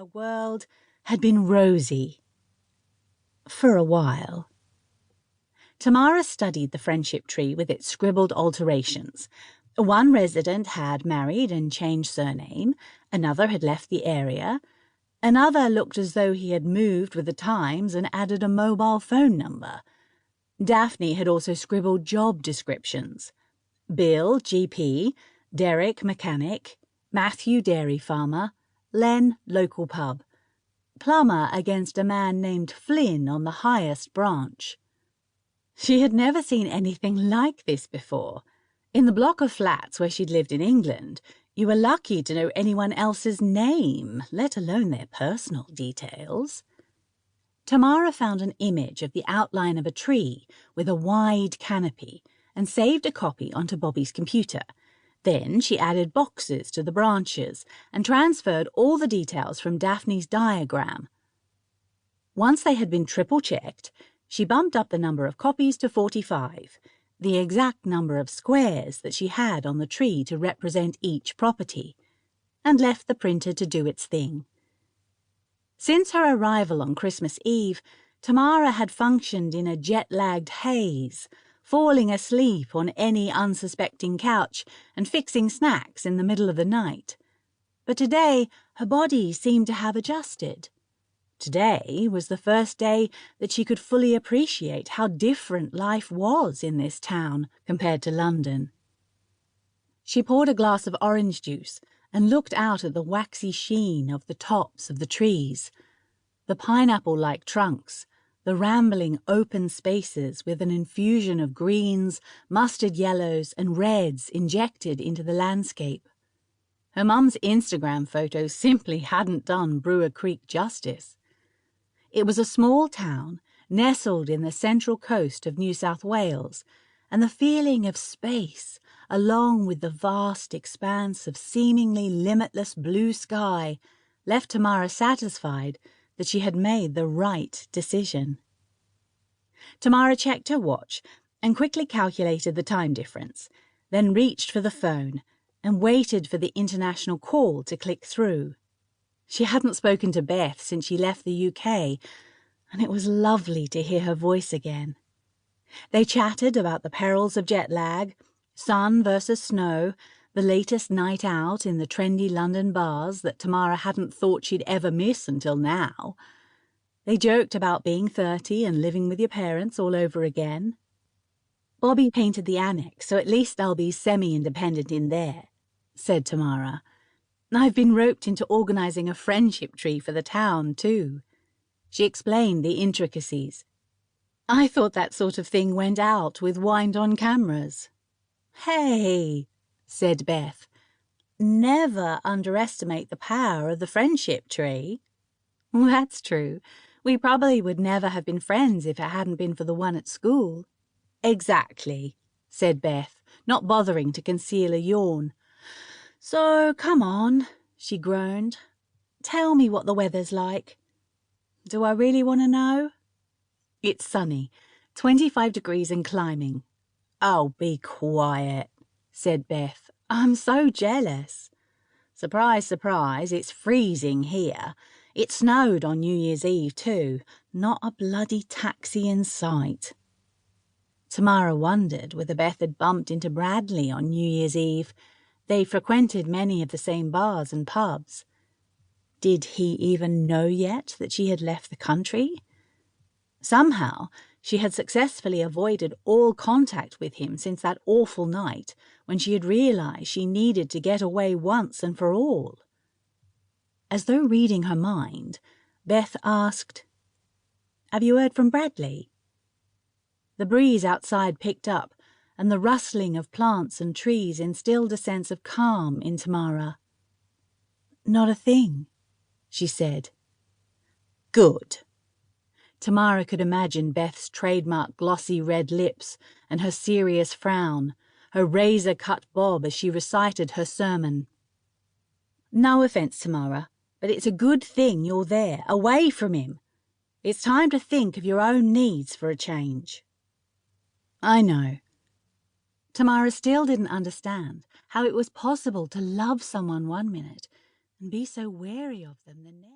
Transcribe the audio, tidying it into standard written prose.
her world had been rosy. For a while. Tamara studied the friendship tree with its scribbled alterations. One resident had married and changed surname, another had left the area, another looked as though he had moved with the times and added a mobile phone number. Daphne had also scribbled job descriptions. Bill, GP, Derek, mechanic, Matthew, dairy farmer, Len, local pub, plumber against a man named Flynn on the highest branch. She had never seen anything like this before. In the block of flats where she'd lived in England, you were lucky to know anyone else's name, let alone their personal details. Tamara found an image of the outline of a tree with a wide canopy and saved a copy onto Bobby's computer. Then she added boxes to the branches and transferred all the details from Daphne's diagram. Once they had been triple-checked, she bumped up the number of copies to 45, the exact number of squares that she had on the tree to represent each property, and left the printer to do its thing. Since her arrival on Christmas Eve, Tamara had functioned in a jet-lagged haze, falling asleep on any unsuspecting couch and fixing snacks in the middle of the night. But today her body seemed to have adjusted. Today was the first day that she could fully appreciate how different life was in this town compared to London. She poured a glass of orange juice and looked out at the waxy sheen of the tops of the trees, the pineapple-like trunks, the rambling open spaces with an infusion of greens, mustard yellows and reds injected into the landscape. Her mum's Instagram photos simply hadn't done Brewer Creek justice. It was a small town nestled in the central coast of New South Wales, and the feeling of space, along with the vast expanse of seemingly limitless blue sky, left Tamara satisfied that she had made the right decision. Tamara checked her watch and quickly calculated the time difference, then reached for the phone and waited for the international call to click through. She hadn't spoken to Beth since she left the UK, and it was lovely to hear her voice again. They chatted about the perils of jet lag, sun versus snow, the latest night out in the trendy London bars that Tamara hadn't thought she'd ever miss until now. They joked about being 30 and living with your parents all over again. Bobby painted the annex, so at least I'll be semi-independent in there, said Tamara. I've been roped into organising a friendship tree for the town, too. She explained the intricacies. I thought that sort of thing went out with wind-on cameras. Hey, said Beth, never underestimate the power of the friendship tree. That's true. We probably would never have been friends if it hadn't been for the one at school. Exactly, said Beth, not bothering to conceal a yawn. So, come on, she groaned. Tell me what the weather's like. Do I really want to know? It's sunny, 25 degrees and climbing. Oh, be quiet, said Beth. I'm so jealous. Surprise, surprise, it's freezing here. It snowed on New Year's Eve too. Not a bloody taxi in sight. Tamara wondered whether Beth had bumped into Bradley on New Year's Eve. They frequented many of the same bars and pubs. Did he even know yet that she had left the country? Somehow, she had successfully avoided all contact with him since that awful night when she had realized she needed to get away once and for all. As though reading her mind, Beth asked, Have you heard from Bradley? The breeze outside picked up, and the rustling of plants and trees instilled a sense of calm in Tamara. Not a thing, she said. Good. Tamara could imagine Beth's trademark glossy red lips and her serious frown, her razor-cut bob as she recited her sermon. No offence, Tamara, but it's a good thing you're there, away from him. It's time to think of your own needs for a change. I know. Tamara still didn't understand how it was possible to love someone one minute and be so wary of them the next.